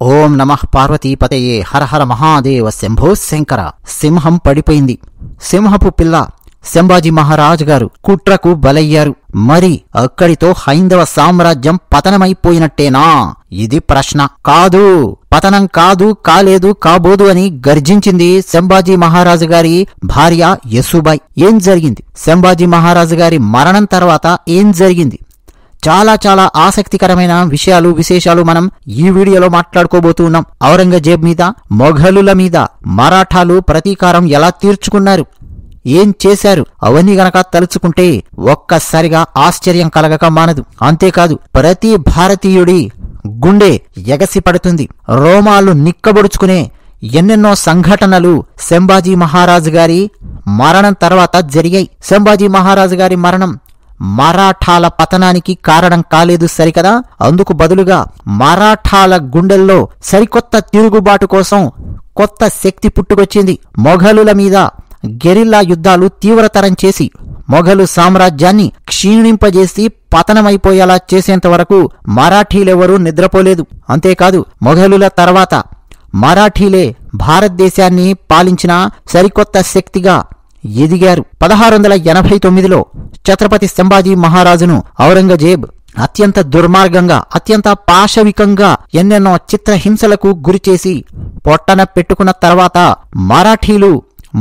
ఓం నమః పార్వతీపతయే హర హర మహాదేవ శంభో శంకర. సింహం పడిపోయింది. సింహపు పిల్ల సంభాజీ మహారాజు గారు కుట్రకు బలయ్యారు. మరి అక్కడితో హైందవ సామ్రాజ్యం పతనమైపోయినట్టేనా? ఇది ప్రశ్న. కాదు, పతనం కాదు, కాలేదు, కాబోదు అని గర్జించింది సంభాజీ మహారాజు గారి భార్య యశోబాయి. ఏం జరిగింది? సంభాజీ మహారాజు గారి మరణం తర్వాత ఏం జరిగింది? చాలా చాలా ఆసక్తికరమైన విశేషాలు మనం ఈ వీడియోలో మాట్లాడుకోబోతున్నాం. ఔరంగజేబ్ మీద, మొఘలుల మీద మరాఠాలు ప్రతీకారం ఎలా తీర్చుకున్నారు, ఏం చేశారు, అవన్నీ గనక తలుచుకుంటే ఒక్కసారిగా ఆశ్చర్యం కలగక మానదు. అంతేకాదు, ప్రతి భారతీయుడి గుండె ఎగసి పడుతుంది, రోమాలు నిక్కబొడుచుకునే ఎన్నెన్నో సంఘటనలు సంభాజీ మహారాజు గారి మరణం తర్వాత జరిగాయి. సంభాజీ మహారాజు గారి మరణం మరాఠాల పతనానికి కారణం కాలేదు సరికదా. అందుకు బదులుగా మరాఠాల గుండెల్లో సరికొత్త తిరుగుబాటు కోసం కొత్త శక్తి పుట్టుకొచ్చింది. మొఘలుల మీద గెరిల్లా యుద్ధాలు తీవ్రతరం చేసి మొఘలు సామ్రాజ్యాన్ని క్షీణింపజేసి పతనమైపోయేలా చేసేంత వరకు మరాఠీలెవరూ నిద్రపోలేదు. అంతేకాదు, మొఘలుల తర్వాత మరాఠీలే భారతదేశాన్ని పాలించిన సరికొత్త శక్తిగా ఎదిగారు. 1689లో ఛత్రపతి సంభాజీ మహారాజును ఔరంగజేబ్ అత్యంత దుర్మార్గంగా, అత్యంత పాశవికంగా ఎన్నెన్నో చిత్రహింసలకు గురిచేసి పొట్టన పెట్టుకున్న తర్వాత మరాఠీలు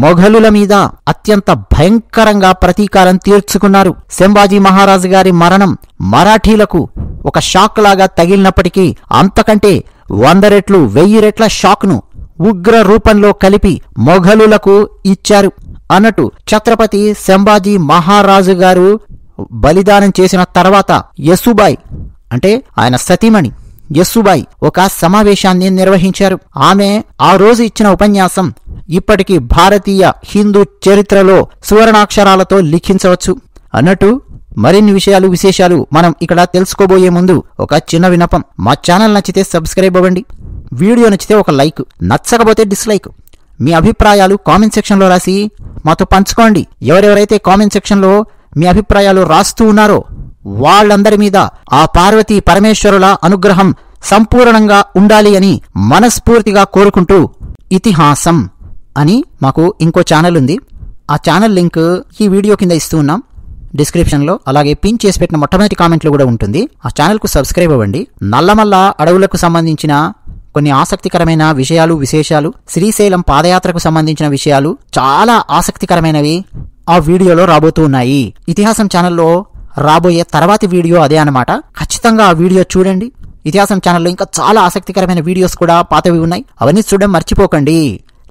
మొఘలుల మీద అత్యంత భయంకరంగా ప్రతీకారం తీర్చుకున్నారు. సంభాజీ మహారాజు గారి మరణం మరాఠీలకు ఒక షాక్ లాగా తగిలినప్పటికీ అంతకంటే 100 రెట్లు 1000 రెట్ల షాక్ను ఉగ్ర రూపంలో కలిపి మొఘలులకు ఇచ్చారు. అన్నట్టు ఛత్రపతి సంభాజీ మహారాజు గారు బలిదానం చేసిన తర్వాత యశోబాయి, అంటే ఆయన సతీమణి యశోబాయి, ఒక సమావేశాన్ని నిర్వహించారు. ఆమె ఆ రోజు ఇచ్చిన ఉపన్యాసం ఇప్పటికీ భారతీయ హిందూ చరిత్రలో సువర్ణాక్షరాలతో లిఖించవచ్చు. అన్నట్టు మరిన్ని విశేషాలు మనం ఇక్కడ తెలుసుకోబోయే ముందు ఒక చిన్న విన్నపం. మా ఛానల్ నచ్చితే సబ్స్క్రైబ్ అవ్వండి, వీడియో నచ్చితే ఒక లైక్, నచ్చకపోతే డిస్లైక్. మీ అభిప్రాయాలు కామెంట్ సెక్షన్లో రాసి మాతో పంచుకోండి. ఎవరెవరైతే కామెంట్ సెక్షన్లో మీ అభిప్రాయాలు రాస్తూ ఉన్నారో వాళ్ళందరి మీద ఆ పార్వతీ పరమేశ్వరుల అనుగ్రహం సంపూర్ణంగా ఉండాలి అని మనస్ఫూర్తిగా కోరుకుంటూ, ఇతిహాసం అని మాకు ఇంకో ఛానల్ ఉంది. ఆ ఛానల్ లింక్ ఈ వీడియో కింద ఇస్తూ ఉన్నాం డిస్క్రిప్షన్లో. అలాగే పిన్ చేసి పెట్టిన మొట్టమొదటి కామెంట్లో కూడా ఉంటుంది. ఆ ఛానల్కు సబ్స్క్రైబ్ అవ్వండి. నల్లమల్ల అడవులకు సంబంధించిన కొన్ని ఆసక్తికరమైన విశేషాలు, శ్రీశైలం పాదయాత్రకు సంబంధించిన విషయాలు చాలా ఆసక్తికరమైనవి ఆ వీడియోలో రాబోతూ ఉన్నాయి. ఇతిహాసం ఛానల్లో రాబోయే తర్వాతి వీడియో అదే అన్నమాట. ఖచ్చితంగా ఆ వీడియో చూడండి. ఇతిహాసం ఛానల్లో ఇంకా చాలా ఆసక్తికరమైన వీడియోస్ కూడా పాతవి ఉన్నాయి, అవన్నీ చూడడం మర్చిపోకండి.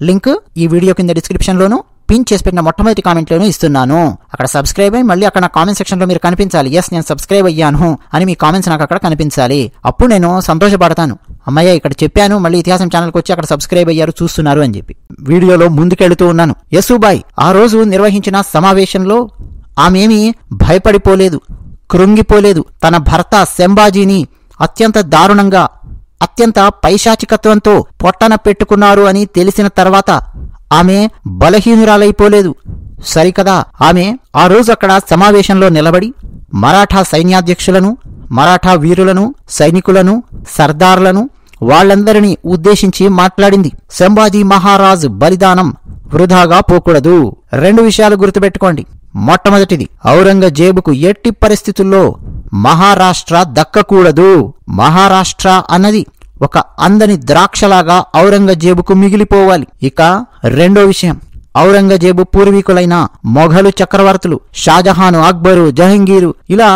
లింక్ ఈ వీడియో కింద డిస్క్రిప్షన్లోను, పిన్ చేసి పెట్టిన మొట్టమొదటి కామెంట్లోనూ ఇస్తున్నాను. అక్కడ సబ్స్క్రైబ్ అయ్యి మళ్ళీ అక్కడ నా కామెంట్ సెక్షన్లో మీరు కనిపించాలి. ఎస్, నేను సబ్స్క్రైబ్ అయ్యాను అని మీ కామెంట్స్ నాకు అక్కడ కనిపించాలి. అప్పుడు నేను సంతోషపడతాను. అమ్మయ్య, ఇక్కడ చెప్పాను, మళ్ళీ ఇతిహాసం ఛానల్కి వచ్చి అక్కడ సబ్స్క్రైబ్ అయ్యారు, చూస్తున్నారు అని చెప్పి. వీడియోలో ముందుకెళ్తూ ఉన్నాను. యశోబాయి ఆ రోజు నిర్వహించిన సమావేశంలో ఆమెమీ భయపడిపోలేదు, కృంగిపోలేదు. తన భర్త సంభాజీని అత్యంత దారుణంగా, అత్యంత పైశాచికత్వంతో పొట్టన పెట్టుకున్నారు అని తెలిసిన తర్వాత ఆమె బలహీనురాలైపోలేదు సరికదా. ఆమె ఆ రోజు అక్కడ సమావేశంలో నిలబడి మరాఠా సైన్యాధ్యక్షులను, మరాఠా వీరులను, సైనికులను, సర్దార్లను వాళ్ళందరినీ ఉద్దేశించి మాట్లాడింది. సంభాజీ మహారాజు బలిదానం వృధాగా పోకూడదు. 2 విషయాలు గుర్తుపెట్టుకోండి. మొట్టమొదటిది, ఔరంగజేబుకు ఎట్టి పరిస్థితుల్లో మహారాష్ట్ర దక్కకూడదు. మహారాష్ట్ర అన్నది ఒక అందని ద్రాక్షలాగా ఔరంగజేబుకు మిగిలిపోవాలి. ఇక రెండో విషయం, ఔరంగజేబు పూర్వీకులైన మొఘలు చక్రవర్తులు షాజహాను, అక్బరు, జహంగీరు, ఇలా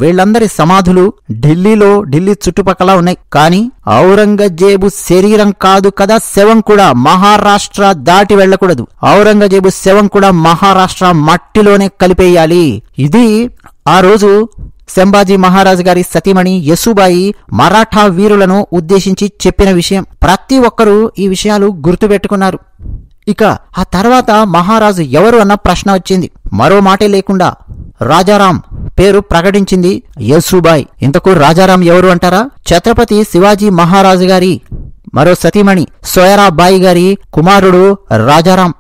వీళ్ళందరి సమాధులు ఢిల్లీ చుట్టుపక్కల ఉన్నాయి. కానీ ఔరంగజేబు శరీరం కాదు కదా, శవం కూడా మహారాష్ట్ర దాటి వెళ్లకూడదు. ఔరంగజేబు శవం కూడా మహారాష్ట్ర మట్టిలోనే కలిపేయాలి. ఇది ఆ రోజు సంభాజీ మహారాజు గారి సతీమణి యశోబాయి మరాఠా వీరులను ఉద్దేశించి చెప్పిన విషయం. ప్రతి ఒక్కరూ ఈ విషయాలు గుర్తుపెట్టుకున్నారు. ఇక ఆ తర్వాత మహారాజు ఎవరు అన్న ప్రశ్న వచ్చింది. మరో మాటే లేకుండా రాజారాం పేరు ప్రకటించింది యశోబాయి. ఇంతకు రాజారాం ఎవరు అంటారా? ఛత్రపతి శివాజీ మహారాజు గారి మరో సతీమణి సోయరాబాయి గారి కుమారుడు రాజారాం.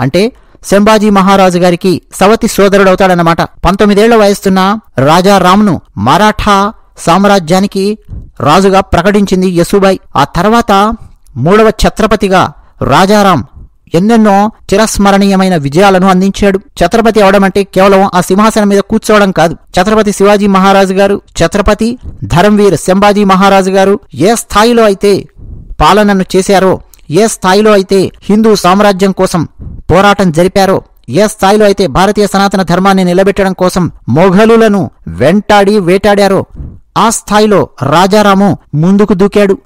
అంటే సంభాజీ మహారాజు గారికి సవతి సోదరుడవుతాడన్నమాట. 19 ఏళ్ల వయసున్న రాజారాంను మరాఠా సామ్రాజ్యానికి రాజుగా ప్రకటించింది యసుబాయి. ఆ తర్వాత 3వ ఛత్రపతిగా రాజారాం ఎన్నెన్నో చిరస్మరణీయమైన విజయాలను అందించాడు. ఛత్రపతి అవడం అంటే కేవలం ఆ సింహాసనం మీద కూర్చోవడం కాదు. ఛత్రపతి శివాజీ మహారాజు గారు, ఛత్రపతి ధరంవీర్ సంభాజీ మహారాజు గారు ఏ స్థాయిలో అయితే పాలనను చేశారో, ఏ స్థాయిలో అయితే హిందూ సామ్రాజ్యం కోసం పోరాటం జరిపారో, ఏ స్థాయిలో అయితే భారతీయ సనాతన ధర్మాన్ని నిలబెట్టడం కోసం మొఘలులను వెంటాడి వేటాడారో ఆ స్థాయిలో రాజారాము ముందుకు దూకాడు.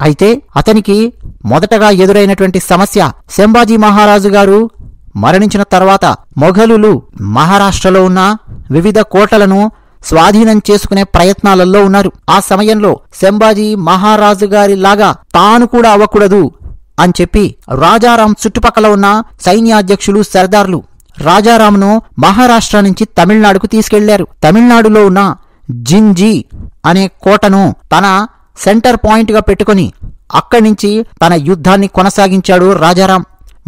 అయితే అతనికి మొదటగా ఎదురైనటువంటి సమస్య, సంభాజీ మహారాజు గారు మరణించిన తర్వాత మొఘలులు మహారాష్ట్రలో ఉన్న వివిధ కోటలను స్వాధీనం చేసుకునే ప్రయత్నాలలో ఉన్నారు. ఆ సమయంలో సంభాజీ మహారాజు గారి లాగా తాను కూడా అవ్వకూడదు అని చెప్పి రాజారాం చుట్టుపక్కల ఉన్న సైన్యాధ్యక్షులు సర్దార్లు రాజారాంను మహారాష్ట్ర నుంచి తమిళనాడుకు తీసుకెళ్లారు. తమిళనాడులో ఉన్న జింజీ అనే కోటను తన సెంటర్ పాయింట్ గా పెట్టుకుని అక్కడి నుంచి తన యుద్ధాన్ని కొనసాగించాడు రాజారాం.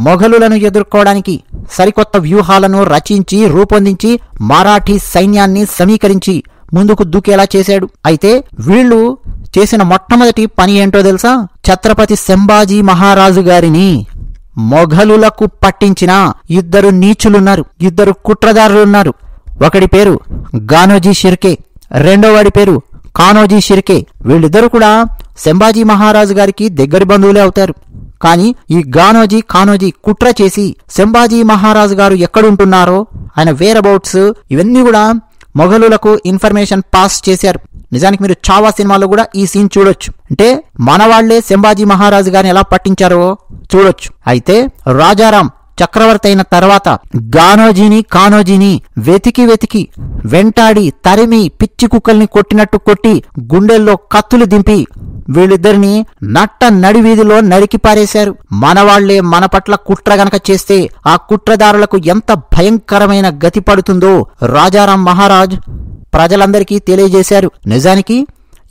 మొఘలులను ఎదుర్కోవడానికి సరికొత్త వ్యూహాలను రచించి రూపొందించి మరాఠీ సైన్యాన్ని సమీకరించి ముందుకు దూకేలా చేశాడు. అయితే వీళ్లు చేసిన మొట్టమొదటి పని ఏంటో తెలుసా? ఛత్రపతి సంభాజీ మహారాజు గారిని మొఘలులకు పట్టించిన 2 నీచులున్నారు, 2 కుట్రదారులున్నారు. ఒకడి పేరు గానోజీ షిర్కే, రెండోవాడి పేరు కానోజీ షిర్కే. వీళ్ళిద్దరూ కూడా సంభాజీ మహారాజు గారికి దగ్గరి బంధువులే అవుతారు. కానీ ఈ కానోజీ కుట్ర చేసి సంభాజీ మహారాజు గారు ఎక్కడుంటున్నారో, ఆయన వేర్ అబౌట్స్ ఇవన్నీ కూడా మొఘలులకు ఇన్ఫర్మేషన్ పాస్ చేశారు. నిజానికి మీరు చావా సినిమాలో కూడా ఈ సీన్ చూడొచ్చు. అంటే మనవాళ్లే సంభాజీ మహారాజు గారిని ఎలా పట్టించారో చూడొచ్చు. అయితే రాజారాం చక్రవర్తి అయిన తర్వాత కానోజీని వెతికి వెంటాడి తరిమి పిచ్చి కుక్కల్ని కొట్టినట్టు కొట్టి గుండెల్లో కత్తులు దింపి వీళ్ళిద్దరిని నట్ట నడివీధిలో నరికి పారేశారు. మనవాళ్లే మన పట్ల కుట్ర గనక చేస్తే ఆ కుట్రదారులకు ఎంత భయంకరమైన గతి పడుతుందో రాజారాం మహారాజ్ ప్రజలందరికీ తెలియజేశారు. నిజానికి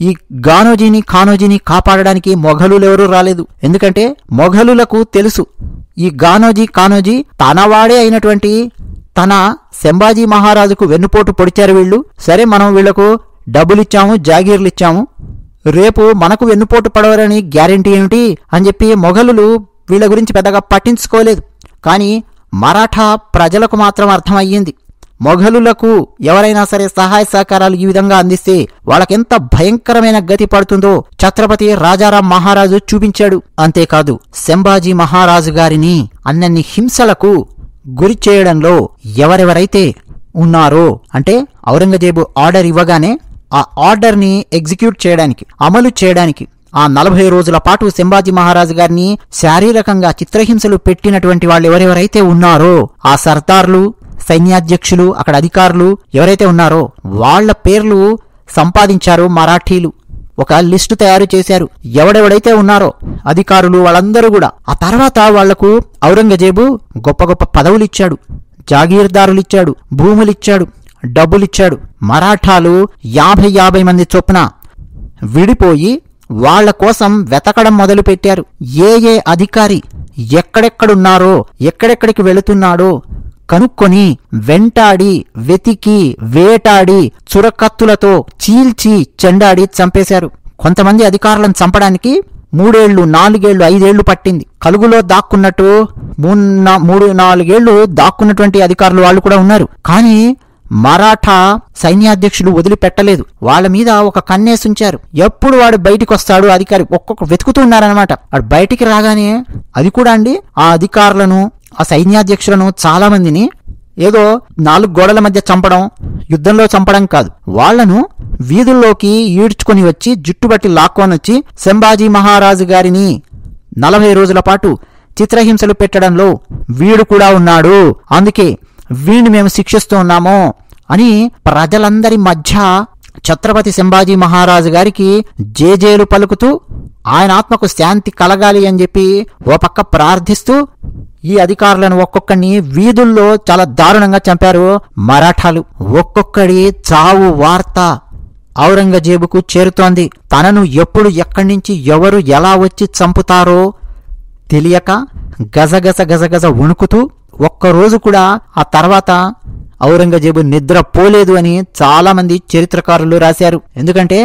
ఈ కానోజీని కాపాడడానికి మొఘలులెవరూ రాలేదు. ఎందుకంటే మొఘలులకు తెలుసు ఈ కానోజీ తనవాడే అయినటువంటి తన సంభాజీ మహారాజుకు వెన్నుపోటు పొడిచారు వీళ్ళు. సరే, మనం వీళ్లకు డబ్బులిచ్చాము, జాగీర్లిచ్చాము, రేపు మనకు వెన్నుపోటు పడవరని గ్యారెంటీ ఏమిటి అని చెప్పి మొఘలులు వీళ్ల గురించి పెద్దగా పట్టించుకోలేదు. కానీ మరాఠా ప్రజలకు మాత్రం అర్థమయ్యింది, మొఘలులకు ఎవరైనా సరే సహాయ సహకారాలు ఈ విధంగా అందిస్తే వాళ్ళకెంత భయంకరమైన గతి పడుతుందో ఛత్రపతి రాజారాం మహారాజు చూపించాడు. అంతేకాదు సంభాజీ మహారాజు గారిని అన్నన్ని హింసలకు గురి చేయడంలో ఎవరెవరైతే ఉన్నారో, అంటే ఔరంగజేబు ఆర్డర్ ఇవ్వగానే ఆ ఆర్డర్ని ఎగ్జిక్యూట్ చేయడానికి, అమలు చేయడానికి ఆ 40 రోజుల పాటు సంభాజీ మహారాజు గారిని శారీరకంగా చిత్రహింసలు పెట్టినటువంటి వాళ్ళు ఎవరెవరైతే ఉన్నారో ఆ సర్దార్లు, సైన్యాధ్యక్షులు, అక్కడ అధికారులు ఎవరైతే ఉన్నారో వాళ్ల పేర్లు సంపాదించారు మరాఠీలు. ఒక లిస్టు తయారు చేశారు. ఎవడెవడైతే ఉన్నారో అధికారులు వాళ్ళందరూ కూడా. ఆ తర్వాత వాళ్లకు ఔరంగజేబు గొప్ప గొప్ప పదవులిచ్చాడు, జాగీర్దారులిచ్చాడు, భూములిచ్చాడు, డబ్బులిచ్చాడు. మరాఠాలు 50 మంది చొప్పున విడిపోయి వాళ్ల కోసం వెతకడం మొదలుపెట్టారు. ఏ అధికారి ఎక్కడెక్కడున్నారో, ఎక్కడెక్కడికి వెళుతున్నాడో కనుక్కొని వెంటాడి వెతికి వేటాడి చురకత్తులతో చీల్చి చెండాడి చంపేశారు. కొంతమంది అధికారులను చంపడానికి 3 ఏళ్లు, 4 ఏళ్లు, 5 ఏళ్లు పట్టింది. కలుగులో దాక్కున్నట్టు 3-4 ఏళ్లు దాక్కున్నటువంటి అధికారులు వాళ్ళు కూడా ఉన్నారు. కానీ మరాఠా సైన్యాధ్యక్షులు వదిలిపెట్టలేదు. వాళ్ళ మీద ఒక కన్నేసుంచారు. ఎప్పుడు వాడు బయటికి వస్తాడు అధికారి ఒక్కొక్క వెతుకుతూ ఉన్నారనమాట. వాడు బయటికి రాగానే అది కూడా అండి ఆ అధికారులను, ఆ సైన్యాధ్యక్షులను చాలా మందిని ఏదో 4 గోడల మధ్య చంపడం, యుద్ధంలో చంపడం కాదు, వాళ్లను వీధుల్లోకి ఈడ్చుకొని వచ్చి జుట్టుబట్టి లాక్కొని వచ్చి సంభాజీ మహారాజు గారిని 40 రోజుల పాటు చిత్రహింసలు పెట్టడంలో వీడు కూడా ఉన్నాడు, అందుకే వీడిని మేము శిక్షిస్తూ ఉన్నాము అని ప్రజలందరి మధ్య ఛత్రపతి సంభాజీ మహారాజు గారికి జేజేలు పలుకుతూ ఆయన ఆత్మకు శాంతి కలగాలి అని చెప్పి ఓ పక్క ప్రార్థిస్తూ ఈ అధికారులను ఒక్కొక్కడిని వీధుల్లో చాలా దారుణంగా చంపారు మరాఠాలు. ఒక్కొక్కడి చావు వార్త ఔరంగజేబుకు చేరుతోంది. తనను ఎప్పుడు, ఎక్కడి నుంచి, ఎవరు ఎలా వచ్చి చంపుతారో తెలియక గజగజ వణుకుతూ ఒక్కరోజు కూడా ఆ తర్వాత ఔరంగజేబు నిద్ర పోలేదు అని చాలా మంది చరిత్రకారులు రాశారు. ఎందుకంటే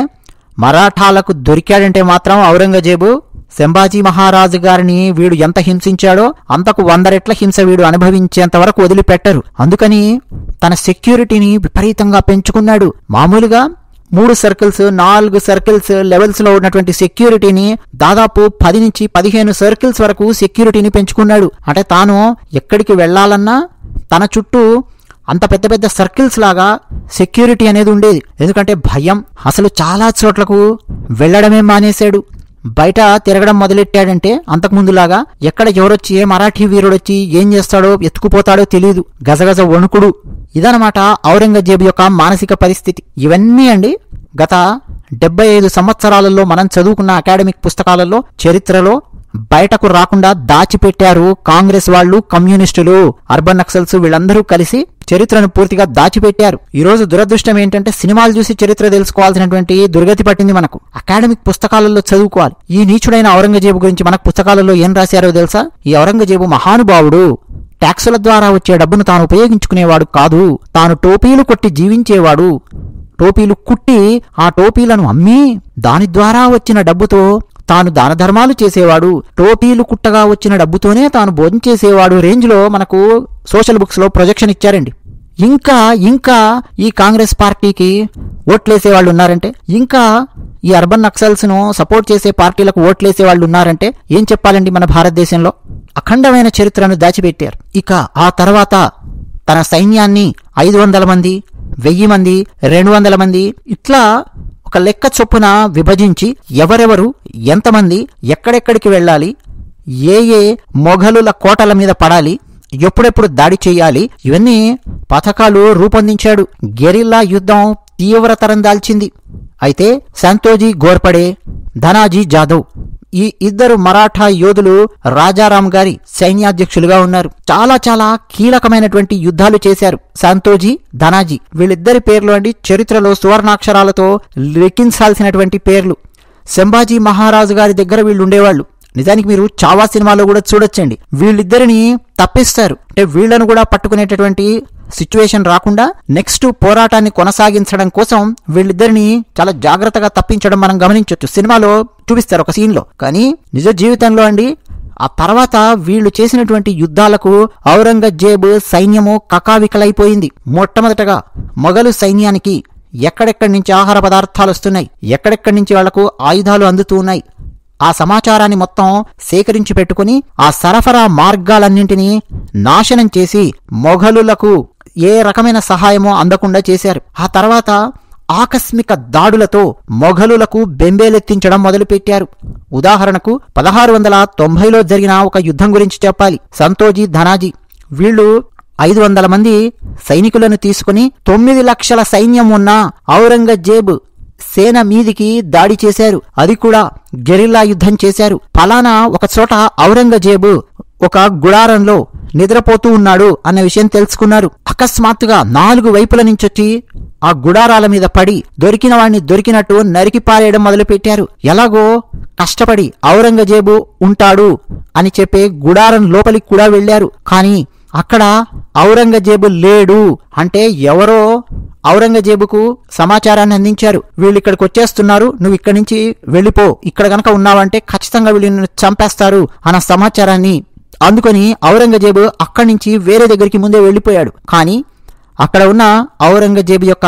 మరాఠాలకు దొరికాడంటే మాత్రం ఔరంగజేబు సంభాజీ మహారాజు గారిని వీడు ఎంత హింసించాడో అంతకు 100 రెట్ల హింస వీడు అనుభవించేంత వరకు వదిలిపెట్టరు. అందుకని తన సెక్యూరిటీని విపరీతంగా పెంచుకున్నాడు. మామూలుగా 3 సర్కిల్స్ 4 సర్కిల్స్ లెవెల్స్ లో ఉన్నటువంటి సెక్యూరిటీని దాదాపు 10 నుంచి 15 సర్కిల్స్ వరకు సెక్యూరిటీని పెంచుకున్నాడు. అంటే తాను ఎక్కడికి వెళ్లాలన్నా తన చుట్టూ అంత పెద్ద పెద్ద సర్కిల్స్ లాగా సెక్యూరిటీ అనేది ఉండేది. ఎందుకంటే భయం, అసలు చాలా చోట్లకు వెళ్లడమే మానేశాడు. బయట తిరగడం మొదలెట్టాడంటే అంతకుముందులాగా ఎక్కడ ఎవరొచ్చి ఏ మరాఠీ వీరుడొచ్చి ఏం చేస్తాడో ఎత్తుకుపోతాడో తెలియదు, గజగజ వణుకుడు. ఇదనమాట ఔరంగజేబు యొక్క మానసిక పరిస్థితి. ఇవన్నీ అండి గత 75 సంవత్సరాలలో మనం చదువుకున్న అకాడమిక్ పుస్తకాలలో చరిత్రలో బయటకు రాకుండా దాచిపెట్టారు కాంగ్రెస్ వాళ్ళు, కమ్యూనిస్టులు, అర్బన్ నక్సల్స్ వీళ్ళందరూ కలిసి చరిత్రను పూర్తిగా దాచిపెట్టారు. ఈ రోజు దురదృష్టం ఏంటంటే సినిమాలు చూసి చరిత్ర తెలుసుకోవాల్సినటువంటి దుర్గతి పట్టింది మనకు. అకాడమిక్ పుస్తకాలలో చదువుకోవాలి. ఈ నీచుడైన ఔరంగజేబు గురించి మనకు పుస్తకాలలో ఏం రాశారో తెలుసా? ఈ ఔరంగజేబు మహానుభావుడు, ట్యాక్సుల ద్వారా వచ్చే డబ్బును తాను ఉపయోగించుకునేవాడు కాదు, తాను టోపీలు కొట్టి జీవించేవాడు. టోపీలు కుట్టి ఆ టోపీలను అమ్మి దాని ద్వారా వచ్చిన డబ్బుతో తాను దాన ధర్మాలు చేసేవాడు. టోపీలు కుట్టగా వచ్చిన డబ్బుతోనే తాను భోజనం చేసేవాడు రేంజ్ లో మనకు సోషల్ బుక్స్ లో ప్రొజెక్షన్ ఇచ్చారండి. ఇంకా ఈ కాంగ్రెస్ పార్టీకి ఓట్లేసేవాళ్ళు ఉన్నారంటే, ఇంకా ఈ అర్బన్ నక్సల్స్ ను సపోర్ట్ చేసే పార్టీలకు ఓట్లేసే వాళ్ళు ఉన్నారంటే ఏం చెప్పాలండి? మన భారతదేశంలో అఖండమైన చరిత్రను దాచిపెట్టారు. ఇక ఆ తర్వాత తన సైన్యాన్ని 500 మంది, 1000 మంది, 200 మంది ఇట్లా ఒక లెక్క చొప్పున విభజించి ఎవరెవరు ఎంతమంది ఎక్కడెక్కడికి వెళ్ళాలి, ఏ మొఘలుల కోటల మీద పడాలి, ఎప్పుడెప్పుడు దాడి చేయాలి, ఇవన్నీ పథకాలు రూపొందించాడు. గెరిల్లా యుద్ధం తీవ్రతరం దాల్చింది. అయితే సంతోజీ ఘోర్పడే, ధనాజీ జాదవ్ ఈ ఇద్దరు మరాఠా యోధులు రాజారాం గారి సైన్యాధ్యక్షులుగా ఉన్నారు. చాలా చాలా కీలకమైనటువంటి యుద్ధాలు చేశారు సంతోజీ, ధనాజీ. వీళ్ళిద్దరి పేర్లు అండి చరిత్రలో సువర్ణాక్షరాలతో లెక్కించాల్సినటువంటి పేర్లు. సంభాజీ మహారాజు గారి దగ్గర వీళ్ళు ఉండేవాళ్ళు. నిజానికి మీరు చావా సినిమాలో కూడా చూడొచ్చండి. వీళ్ళిద్దరిని తప్పిస్తారు, అంటే వీళ్లను కూడా పట్టుకునేటటువంటి సిచ్యువేషన్ రాకుండా నెక్స్ట్ పోరాటాన్ని కొనసాగించడం కోసం వీళ్ళిద్దరిని చాలా జాగ్రత్తగా తప్పించడం మనం గమనించవచ్చు. సినిమాలో చూపిస్తారు ఒక సీన్ లో. కానీ నిజ జీవితంలో అండి ఆ తర్వాత వీళ్లు చేసినటువంటి యుద్ధాలకు ఔరంగజేబు సైన్యము కకావికలైపోయింది. మొట్టమొదటగా మొఘలు సైన్యానికి ఎక్కడెక్కడి నుంచి ఆహార పదార్థాలు వస్తున్నాయి, ఎక్కడెక్కడి నుంచి వాళ్లకు ఆయుధాలు అందుతూ ఉన్నాయి, ఆ సమాచారాన్ని మొత్తం సేకరించి పెట్టుకుని ఆ సరఫరా మార్గాలన్నింటినీ నాశనం చేసి మొఘలులకు ఏ రకమైన సహాయమో అందకుండా చేశారు. ఆ తర్వాత ఆకస్మిక దాడులతో మొఘలులకు బెంబేలెత్తించడం మొదలుపెట్టారు. ఉదాహరణకు 1690లో జరిగిన ఒక యుద్ధం గురించి చెప్పాలి. సంతోజీ, ధనాజీ వీళ్ళు 500 మంది సైనికులను తీసుకుని 9 లక్షల సైన్యం ఉన్న ఔరంగజేబు సేన మీదికి దాడి చేశారు. అది కూడా గెరిల్లా యుద్ధం చేశారు. ఫలానా ఒక చోట ఔరంగజేబు ఒక గుడారంలో నిద్రపోతూ ఉన్నాడు అన్న విషయం తెలుసుకున్నారు. అకస్మాత్తుగా 4 వైపుల నుంచొచ్చి ఆ గుడారాల మీద పడి దొరికిన వాడిని దొరికినట్టు నరికి పారేయడం మొదలుపెట్టారు. ఎలాగో కష్టపడి ఔరంగజేబు ఉంటాడు అని చెప్పే గుడారం లోపలికి కూడా వెళ్లారు. కానీ అక్కడ ఔరంగజేబు లేడు. అంటే ఎవరో ఔరంగజేబుకు సమాచారాన్ని అందించారు. వీళ్ళు ఇక్కడికి వచ్చేస్తున్నారు, నువ్వు ఇక్కడి నుంచి వెళ్ళిపో, ఇక్కడ గనక ఉన్నావంటే ఖచ్చితంగా వీళ్ళని చంపేస్తారు అన్న సమాచారాన్ని అందుకొని ఔరంగజేబు అక్కడి నుంచి వేరే దగ్గరికి ముందే వెళ్ళిపోయాడు. కానీ అక్కడ ఉన్న ఔరంగజేబు యొక్క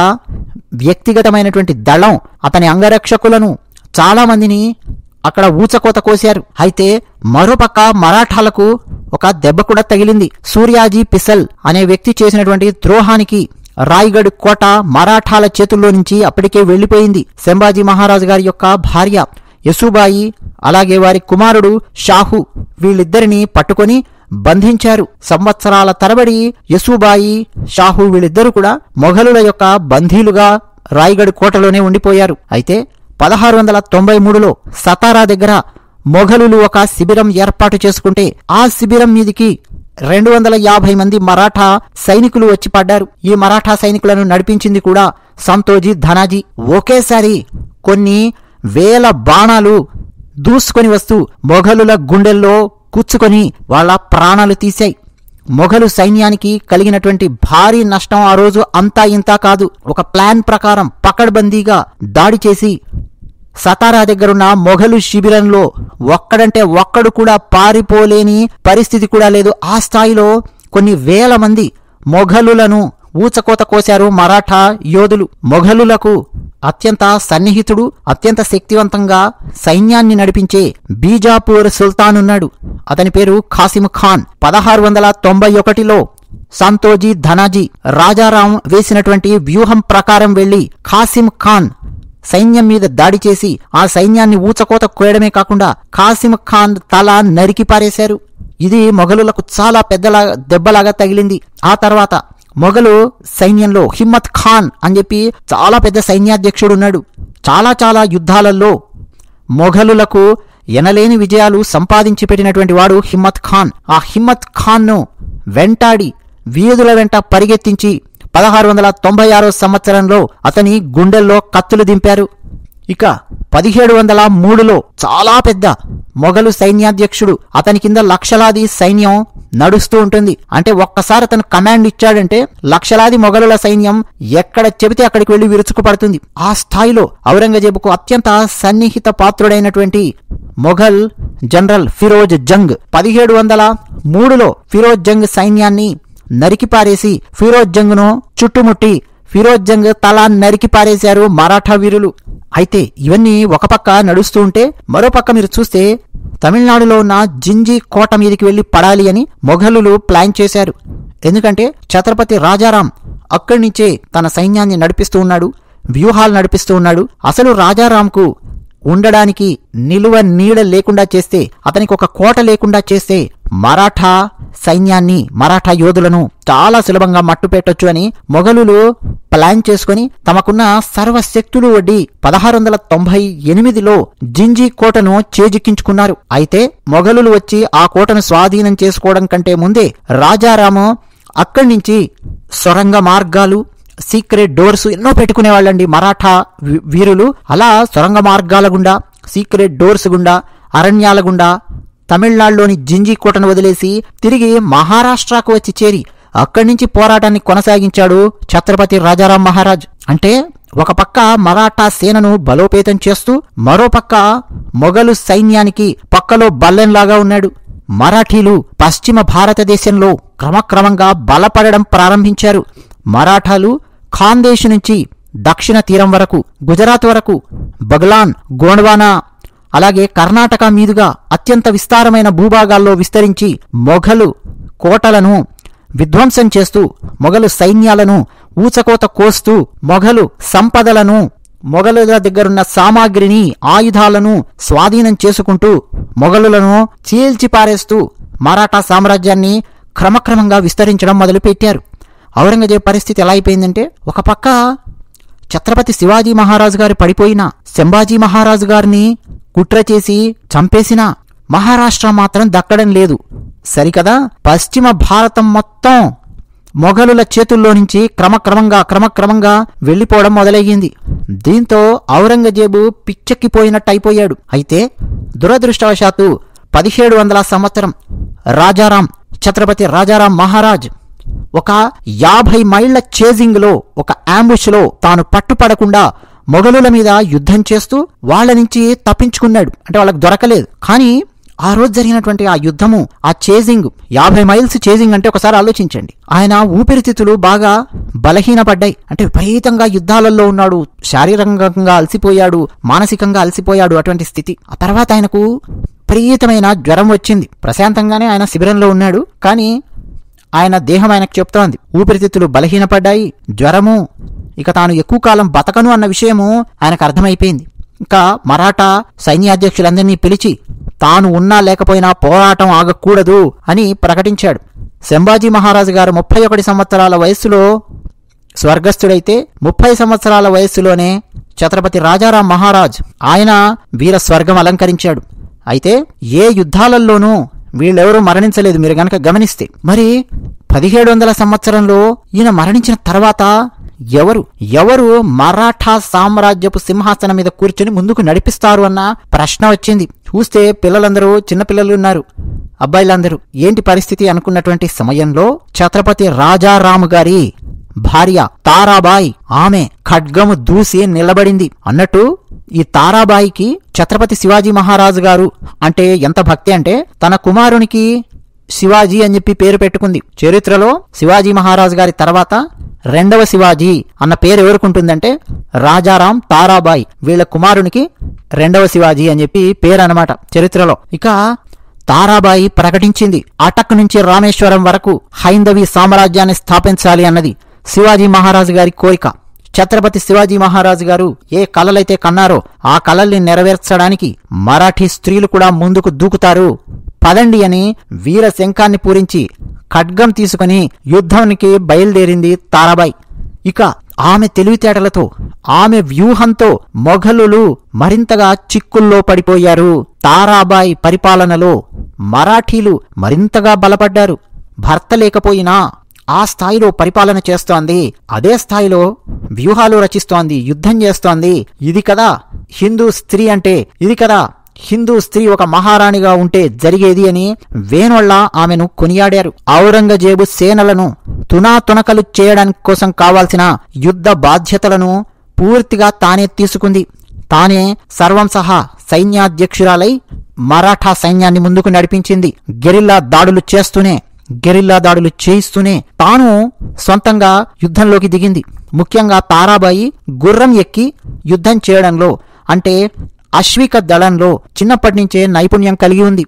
వ్యక్తిగతమైనటువంటి దళం అతని అంగరక్షకులను చాలా మందిని అక్కడ ఊచకోత కోశారు. అయితే మరోపక్క మరాఠాలకు ఒక దెబ్బ కూడా తగిలింది. సూర్యాజీ పిసల్ అనే వ్యక్తి చేసినటువంటి ద్రోహానికి రాయ్గఢ్ కోట మరాఠాల చేతుల్లో నుంచి అప్పటికే వెళ్లిపోయింది. సంభాజీ మహారాజు గారి యొక్క భార్య యశుబాయి అలాగే వారి కుమారుడు షాహు వీళ్ళిద్దరిని పట్టుకొని బంధించారు. సంవత్సరాల తరబడి యశుబాయి, షాహు వీళ్ళిద్దరూ కూడా మొఘలుల యొక్క బంధీలుగా రాయ్గఢ్ కోటలోనే ఉండిపోయారు. అయితే 1693లో సతారా దగ్గర మొఘలులు ఒక శిబిరం ఏర్పాటు చేసుకుంటే ఆ శిబిరం మీదికి 250 మంది మరాఠా సైనికులు వచ్చి పడ్డారు. ఈ మరాఠా సైనికులను నడిపించింది కూడా సంతోజీ, ధనాజీ. ఒకేసారి కొన్ని వేల బాణాలు దూసుకొని వస్తూ మొఘలుల గుండెల్లో కూర్చుకొని వాళ్ళ ప్రాణాలు తీశాయి. మొఘలు సైన్యానికి కలిగినటువంటి భారీ నష్టం ఆ రోజు అంతా ఇంతా కాదు. ఒక ప్లాన్ ప్రకారం పకడ్బందీగా దాడి చేసి సతారా దగ్గరున్న మొఘలు శిబిరంలో ఒక్కడంటే ఒక్కడు కూడా పారిపోలేని పరిస్థితి కూడా లేదు. ఆ స్థాయిలో కొన్ని వేల మంది మొఘలులను ఊచకోత కోశారు మరాఠా యోధులు. మొఘలులకు అత్యంత సన్నిహితుడు, అత్యంత శక్తివంతంగా సైన్యాన్ని నడిపించే బీజాపూర్ సుల్తాన్ ఉన్నాడు. అతని పేరు ఖాసిం ఖాన్. 1691లో సంతోజీ ధనాజీ రాజారాం వేసినటువంటి వ్యూహం ప్రకారం వెళ్లి ఖాసిం ఖాన్ సైన్యం మీద దాడి చేసి ఆ సైన్యాన్ని ఊచకోత కోయడమే కాకుండా ఖాసిం ఖాన్ తల నరికి పారేశారు. ఇది మొఘలులకు చాలా పెద్ద దెబ్బలాగా తగిలింది. ఆ తర్వాత మొఘలు సైన్యంలో హిమ్మత్ ఖాన్ అని చెప్పి చాలా పెద్ద సైన్యాధ్యక్షుడున్నాడు. చాలా యుద్ధాలలో మొఘలులకు ఎనలేని విజయాలు సంపాదించి పెట్టినటువంటి వాడు హిమ్మత్ ఖాన్. ఆ హిమ్మత్ ఖాన్ను వెంటాడి వీధుల వెంట పరిగెత్తించి 1696 సంవత్సరంలో అతని గుండెల్లో కత్తులు దింపారు. ఇక 1703లో చాలా పెద్ద మొఘలు సైన్యాధ్యక్షుడు, అతని కింద లక్షలాది సైన్యం నడుస్తూ ఉంటుంది. అంటే ఒక్కసారి అతను కమాండ్ ఇచ్చాడంటే లక్షలాది మొఘలుల సైన్యం ఎక్కడ చెబితే అక్కడికి వెళ్లి విరుచుకుపడుతుంది. ఆ స్థాయిలో ఔరంగజేబుకు అత్యంత సన్నిహిత పాత్రుడైనటువంటి మొఘల్ జనరల్ ఫిరోజ్ జంగ్ 1703లో ఫిరోజ్ జంగ్ సైన్యాన్ని నరికిపారేసి ఫిరోజ్ జంగ్ను చుట్టుముట్టి ఫిరోజ్ జంగ్ తల నరికిపారేశారు మరాఠా వీరులు. అయితే ఇవన్నీ ఒక పక్క నడుస్తూ ఉంటే మరోపక్క మీరు చూస్తే తమిళనాడులో ఉన్న జింజీ కోట మీదికి వెళ్లి పడాలి అని మొఘలులు ప్లాన్ చేశారు. ఎందుకంటే ఛత్రపతి రాజారాం అక్కడి నుంచే తన సైన్యాన్ని నడిపిస్తూ ఉన్నాడు, వ్యూహాలు నడిపిస్తూ ఉన్నాడు. అసలు రాజారాంకు ఉండడానికి నిలువ నీడ లేకుండా చేస్తే, అతనికి ఒక కోట లేకుండా చేస్తే మరాఠా సైన్యాన్ని, మరాఠా యోధులను చాలా సులభంగా మట్టుపెట్టొచ్చు అని మొఘలులు ప్లాన్ చేసుకుని తమకున్న సర్వశక్తులు వడ్డి 1698లో జింజీ కోటను చేజిక్కించుకున్నారు. అయితే మొఘలులు వచ్చి ఆ కోటను స్వాధీనం చేసుకోవడం కంటే ముందే రాజారాము అక్కడి నుంచి సొరంగ మార్గాలు, సీక్రెట్ డోర్స్ ఎన్నో పెట్టుకునేవాళ్ళండి మరాఠా వీరులు. అలా సొరంగ మార్గాల గుండా, సీక్రెట్ డోర్స్ గుండా, అరణ్యాల గుండా తమిళనాడులోని జింజీ కోటను వదిలేసి తిరిగి మహారాష్ట్రకు వచ్చి చేరి అక్కడి నుంచి పోరాటాన్ని కొనసాగించాడు ఛత్రపతి రాజారాం మహారాజ్. అంటే ఒక పక్క మరాఠా సేనను బలోపేతం చేస్తూ మరోపక్క మొఘలు సైన్యానికి పక్కలో బల్లెంలాగా ఉన్నాడు. మరాఠీలు పశ్చిమ భారతదేశంలో క్రమక్రమంగా బలపడడం ప్రారంభించారు. మరాఠాలు ఖాందేశ్ నుంచి దక్షిణ తీరం వరకు, గుజరాత్ వరకు, బగ్లాన్, గోండ్వానా, అలాగే కర్ణాటక మీదుగా అత్యంత విస్తారమైన భూభాగాల్లో విస్తరించి మొఘలు కోటలను విధ్వంసం చేస్తూ, మొఘలు సైన్యాలను ఊచకోత కోస్తూ, మొఘలు సంపదలను, మొఘలుల దగ్గరున్న సామాగ్రిని, ఆయుధాలను స్వాధీనం చేసుకుంటూ మొఘలులను చీల్చిపారేస్తూ మరాఠా సామ్రాజ్యాన్ని క్రమక్రమంగా విస్తరించడం మొదలుపెట్టారు. ఔరంగజేబ్ పరిస్థితి ఎలా అయిపోయిందంటే, ఒక పక్క ఛత్రపతి శివాజీ మహారాజు గారు పడిపోయిన, సంభాజీ మహారాజు గారిని కుట్ర చేసి చంపేసిన మహారాష్ట్ర మాత్రం దక్కడం లేదు. సరికదా, పశ్చిమ భారతం మొత్తం మొఘలుల చేతుల్లో నుంచి క్రమక్రమంగా వెళ్లిపోవడం మొదలయ్యింది. దీంతో ఔరంగజేబు పిచ్చెక్కిపోయినట్టయిపోయాడు. అయితే దురదృష్టవశాత్తు 1700 సంవత్సరం రాజారాం, ఛత్రపతి రాజారాం మహారాజ్ ఒక 50 మైళ్ల చేజింగ్లో, ఒక అంబుష్లో తాను పట్టుపడకుండా మొఘలుల మీద యుద్ధం చేస్తూ వాళ్ళ నుంచి తప్పించుకున్నాడు. అంటే వాళ్ళకు దొరకలేదు. కానీ ఆ రోజు జరిగినటువంటి ఆ యుద్ధము, ఆ చేజింగ్, 50 మైల్స్ చేజింగ్ అంటే ఒకసారి ఆలోచించండి. ఆయన ఊపిరితిత్తులు బాగా బలహీనపడ్డాయి. అంటే విపరీతంగా యుద్ధాలలో ఉన్నాడు, శారీరకంగా అలసిపోయాడు, మానసికంగా అలసిపోయాడు. అటువంటి స్థితి. ఆ తర్వాత ఆయనకు విపరీతమైన జ్వరం వచ్చింది. ప్రశాంతంగానే ఆయన శిబిరంలో ఉన్నాడు. కానీ ఆయన దేహం ఆయనకు చెప్తోంది, ఊపిరితిత్తులు బలహీనపడ్డాయి, జ్వరము, ఇక తాను ఎక్కువ కాలం బతకను అన్న విషయము ఆయనకు అర్థమైపోయింది. ఇంకా మరాఠా సైన్యాధ్యక్షులందరినీ పిలిచి తాను ఉన్నా లేకపోయినా పోరాటం ఆగకూడదు అని ప్రకటించాడు. సంభాజీ మహారాజు గారు 31 సంవత్సరాల వయస్సులో స్వర్గస్థుడైతే 30 సంవత్సరాల వయస్సులోనే ఛత్రపతి రాజారాం మహారాజ్ ఆయన వీర స్వర్గం అలంకరించాడు. అయితే ఏ యుద్ధాలలోనూ వీళ్ళెవరూ మరణించలేదు మీరు గనక గమనిస్తే. మరి 1700 సంవత్సరంలో ఈయన మరణించిన తర్వాత ఎవరు మరాఠా సామ్రాజ్యపు సింహాసనం మీద కూర్చొని ముందుకు నడిపిస్తారు అన్న ప్రశ్న వచ్చింది. చూస్తే పిల్లలందరూ, చిన్నపిల్లలు ఉన్నారు, అబ్బాయిలందరూ ఏంటి పరిస్థితి అనుకున్నటువంటి సమయంలో ఛత్రపతి రాజారాం గారి భార్య తారాబాయి, ఆమె ఖడ్గము దూసి నిలబడింది. అన్నట్టు ఈ తారాబాయికి ఛత్రపతి శివాజీ మహారాజు గారు అంటే ఎంత భక్తి అంటే తన కుమారునికి శివాజీ అని చెప్పి పేరు పెట్టుకుంది. చరిత్రలో శివాజీ మహారాజు గారి తర్వాత రెండవ శివాజీ అన్న పేరు ఎవరుకుంటుందంటే రాజారాం తారాబాయి. వీళ్ళ కుమారునికి రెండవ శివాజీ అని చెప్పి పేరు అన్నమాట చరిత్రలో. ఇక తారాబాయి ప్రకటించింది అటక్ నుంచి రామేశ్వరం వరకు హైందవీ సామ్రాజ్యాన్ని స్థాపించాలి అన్నది శివాజీ మహారాజు గారి కోరిక. ఛత్రపతి శివాజీ మహారాజు గారు ఏ కలలైతే కన్నారో ఆ కలల్ని నెరవేర్చడానికి మరాఠీ స్త్రీలు కూడా ముందుకు దూకుతారు, పదండి అని వీర శంఖాన్ని పూరించి ఖడ్గం తీసుకుని యుద్ధానికి బయలుదేరింది తారాబాయి. ఇక ఆమె తెలివితేటలతో ఆమె వ్యూహంతో మొఘలులు మరింతగా చిక్కుల్లో పడిపోయారు. తారాబాయి పరిపాలనలో మరాఠీలు మరింతగా బలపడ్డారు. భర్త లేకపోయినా ఆ స్థాయిలో పరిపాలన చేస్తోంది, అదే స్థాయిలో వ్యూహాలు రచిస్తోంది, యుద్ధం చేస్తోంది. ఇది కదా హిందూ స్త్రీ అంటే, ఇది కదా హిందూ స్త్రీ ఒక మహారాణిగా ఉంటే జరిగేది అని వేణోళ్ళ ఆమెను కొనియాడారు. ఔరంగజేబు సేనలను తునాతునకలు చేయడానికి కోసం కావాల్సిన యుద్ధ బాధ్యతలను పూర్తిగా తానే తీసుకుంది. తానే సర్వం సహా సైన్యాధ్యక్షురాలై మరాఠా సైన్యాన్ని ముందుకు నడిపించింది. గెరిల్లా దాడులు చేయిస్తూనే తాను సొంతంగా యుద్ధంలోకి దిగింది. ముఖ్యంగా తారాబాయి గుర్రం ఎక్కి యుద్ధం చేయడంలో అంటే అశ్విక దళంలో చిన్నప్పటి నుంచే నైపుణ్యం కలిగి ఉంది.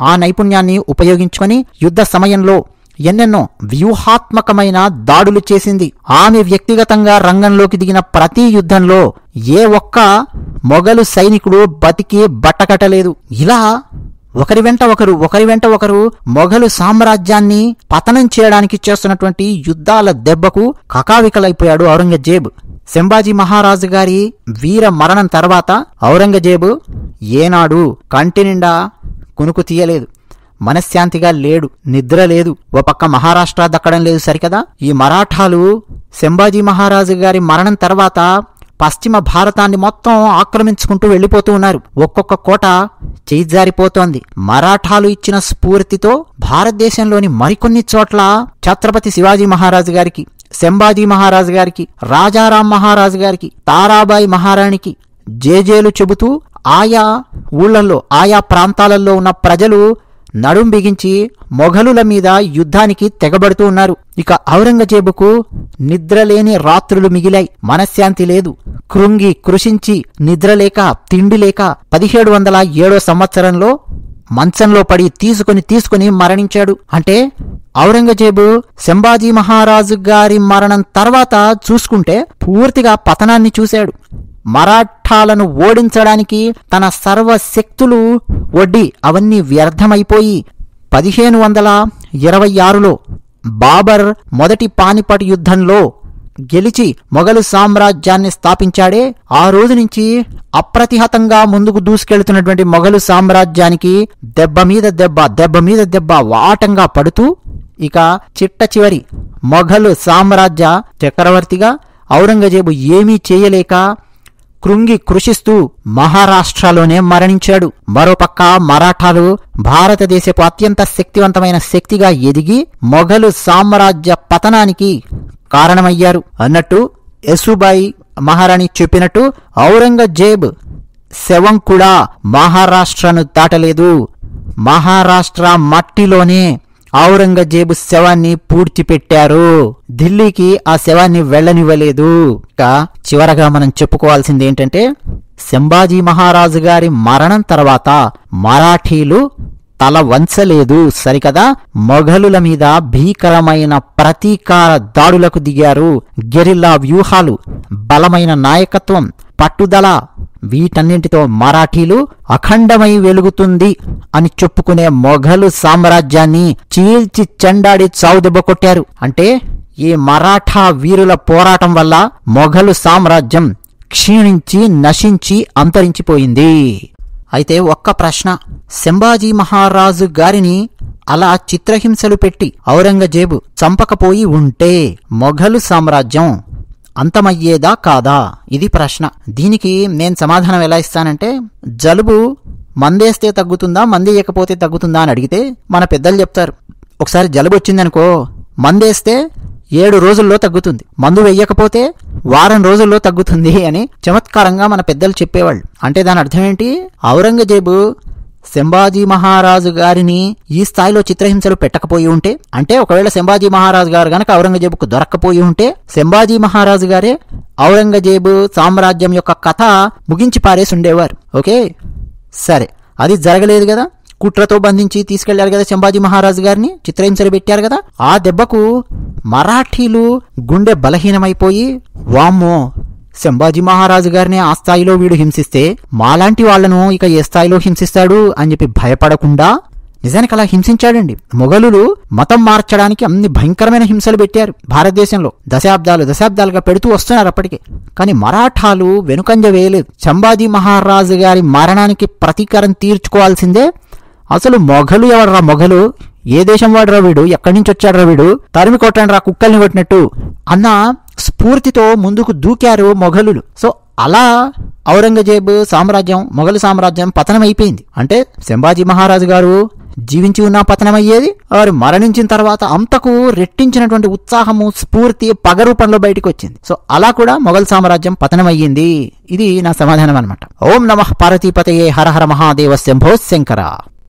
ఆ నైపుణ్యాన్ని ఉపయోగించుకొని యుద్ధ సమయంలో ఎన్నెన్నో వ్యూహాత్మకమైన దాడులు చేసింది. ఆమె వ్యక్తిగతంగా రంగంలోకి దిగిన ప్రతి యుద్ధంలో ఏ ఒక్క మొఘలు సైనికుడు బతికి బట్టకట్టలేదు. ఇలా ఒకరి వెంట ఒకరు మొఘలు సామ్రాజ్యాన్ని పతనం చేయడానికి చేస్తున్నటువంటి యుద్ధాల దెబ్బకు కకావికలైపోయాడు ఔరంగజేబు. సంభాజీ మహారాజు గారి వీర మరణం తర్వాత ఔరంగజేబు ఏనాడు కంటి నిండా కునుకు తీయలేదు, మనశ్శాంతిగా లేడు, నిద్ర లేదు. ఓ పక్క మహారాష్ట్ర దక్కడం లేదు సరికదా. ఈ మరాఠాలు సంభాజీ మహారాజు గారి మరణం తర్వాత పశ్చిమ భారతాన్ని మొత్తం ఆక్రమించుకుంటూ వెళ్లిపోతూ ఉన్నారు. ఒక్కొక్క కోట చేయిజారిపోతోంది. మరాఠాలు ఇచ్చిన స్ఫూర్తితో భారతదేశంలోని మరికొన్ని చోట్ల ఛత్రపతి శివాజీ మహారాజు గారికి, సంభాజీ మహారాజు గారికి, రాజారాం మహారాజు గారికి, తారాబాయి మహారాణికి జేజేలు చెబుతూ ఆయా ఊళ్లలో ఆయా ప్రాంతాలలో ఉన్న ప్రజలు నడుం బిగించి మొఘలుల మీద యుద్ధానికి తెగబడుతూ ఉన్నారు. ఇక ఔరంగజేబుకు నిద్రలేని రాత్రులు మిగిలాయి, మనశ్శాంతి లేదు. కృంగి కృషించి నిద్రలేక తిండి లేక 1707 సంవత్సరంలో మంచంలో పడి తీసుకుని మరణించాడు. అంటే ఔరంగజేబు సంభాజీ మహారాజు గారి మరణం తర్వాత చూసుకుంటే పూర్తిగా పతనాన్ని చూశాడు. మరాఠాలను ఓడించడానికి తన సర్వశక్తులు ఒడ్డి అవన్నీ వ్యర్థమైపోయి 1526లో బాబర్ మొదటి పానిపట్ యుద్ధంలో గెలిచి మొఘలు సామ్రాజ్యాన్ని స్థాపించాడే, ఆ రోజు నుంచి అప్రతిహతంగా ముందుకు దూసుకెళ్తున్నటువంటి మొఘలు సామ్రాజ్యానికి దెబ్బ మీద దెబ్బ వాటంగా పడుతూ ఇక చిట్ట చివరి మొఘలు సామ్రాజ్య చక్రవర్తిగా ఔరంగజేబు ఏమీ చేయలేక కృంగి కృషిస్తూ మహారాష్ట్రలోనే మరణించాడు. మరోపక్క మరాఠాలు భారతదేశపు అత్యంత శక్తివంతమైన శక్తిగా ఎదిగి మొఘలు సామ్రాజ్య పతనానికి కారణమయ్యారు. అన్నట్టు యశుబాయి మహారాణి చెప్పినట్టు ఔరంగజేబ్ శవం కూడా మహారాష్ట్రను దాటలేదు. మహారాష్ట్ర మట్టిలోనే ఔరంగజేబు శవాన్ని పూడ్చిపెట్టారు. ఢిల్లీకి ఆ శవాన్ని వెళ్లనివ్వలేదు. ఇక చివరగా మనం చెప్పుకోవాల్సింది ఏంటంటే, సంభాజీ మహారాజు గారి మరణం తర్వాత మరాఠీలు తల వంచలేదు సరికదా. మొఘలుల మీద భీకరమైన ప్రతీకార దాడులకు దిగారు. గెరిల్లా వ్యూహాలు, బలమైన నాయకత్వం, పట్టుదల, వీటన్నింటితో మరాఠీలు అఖండమై వెలుగుతుంది అని చెప్పుకునే మొఘలు సామ్రాజ్యాన్ని చీల్చి చెండాడి చావుదెబ్బ కొట్టారు. అంటే ఈ మరాఠా వీరుల పోరాటం వల్ల మొఘలు సామ్రాజ్యం క్షీణించి నశించి అంతరించిపోయింది. అయితే ఒక్క ప్రశ్న, సంభాజీ మహారాజు గారిని అలా చిత్రహింసలు పెట్టి ఔరంగజేబు చంపకపోయి ఉంటే మొఘలు సామ్రాజ్యం అంతమయ్యేదా కాదా? ఇది ప్రశ్న. దీనికి నేను సమాధానం ఎలా ఇస్తానంటే, జలుబు మందేస్తే తగ్గుతుందా మందేయకపోతే తగ్గుతుందా అని అడిగితే మన పెద్దలు చెప్తారు, ఒకసారి జలుబు వచ్చిందనుకో మందేస్తే 7 రోజుల్లో తగ్గుతుంది, మందు వెయ్యకపోతే వారం రోజుల్లో తగ్గుతుంది అని చమత్కారంగా మన పెద్దలు చెప్పేవాళ్ళు. అంటే దాని అర్థం ఏంటి? ఔరంగజేబు సంభాజీ మహారాజు గారిని ఈ స్థాయిలో చిత్రహింసలు పెట్టకపోయి ఉంటే, అంటే ఒకవేళ సంభాజీ మహారాజు గారు గనక ఔరంగజేబుకు దొరక్కపోయి ఉంటే సంభాజీ మహారాజు గారే ఔరంగజేబు సామ్రాజ్యం యొక్క కథ ముగించి పారేసి ఉండేవారు. ఓకే, సరే, అది జరగలేదు కదా. కుట్రతో బంధించి తీసుకెళ్లారు కదా సంభాజీ మహారాజు గారిని, చిత్రహింసలు పెట్టారు కదా. ఆ దెబ్బకు మరాఠీలు గుండె బలహీనమైపోయి, వామ్మో సంభాజీ మహారాజు గారిని ఆ స్థాయిలో వీడు హింసిస్తే మాలాంటి వాళ్లను ఇక ఏ స్థాయిలో హింసిస్తాడు అని చెప్పి భయపడకుండా నిజానికి అలా హింసించాడండి. మొఘలులు మతం మార్చడానికి అన్ని భయంకరమైన హింసలు పెట్టారు భారతదేశంలో. దశాబ్దాలుగా పెడుతూ వస్తున్నారు అప్పటికే. కానీ మరాఠాలు వెనుకంజ వేయలేదు. సంభాజీ మహారాజు గారి మరణానికి ప్రతీకారం తీర్చుకోవాల్సిందే. అసలు మొఘలు ఎవడరా? మొఘలు ఏ దేశం వాడురా వీడు? ఎక్కడి నుంచి వచ్చాడురా వీడు? తరిమి కొట్టండి రా కుక్కల్ని కొట్టినట్టు అన్న స్ఫూర్తితో ముందుకు దూకారు మొఘలులు. సో అలా ఔరంగజేబు సామ్రాజ్యం, మొఘలు సామ్రాజ్యం పతనం అయిపోయింది. అంటే సంభాజీ మహారాజు గారు జీవించి ఉన్న పతనం అయ్యేది, వారు మరణించిన తర్వాత అంతకు రెట్టించినటువంటి ఉత్సాహము, స్ఫూర్తి పగ రూపంలో బయటకు వచ్చింది. సో అలా కూడా మొఘల్ సామ్రాజ్యం పతనం అయ్యింది. ఇది నా సమాధానం అనమాట. ఓం నమః పార్వతీపతయే హర హర మహాదేవ శంభో శంకర.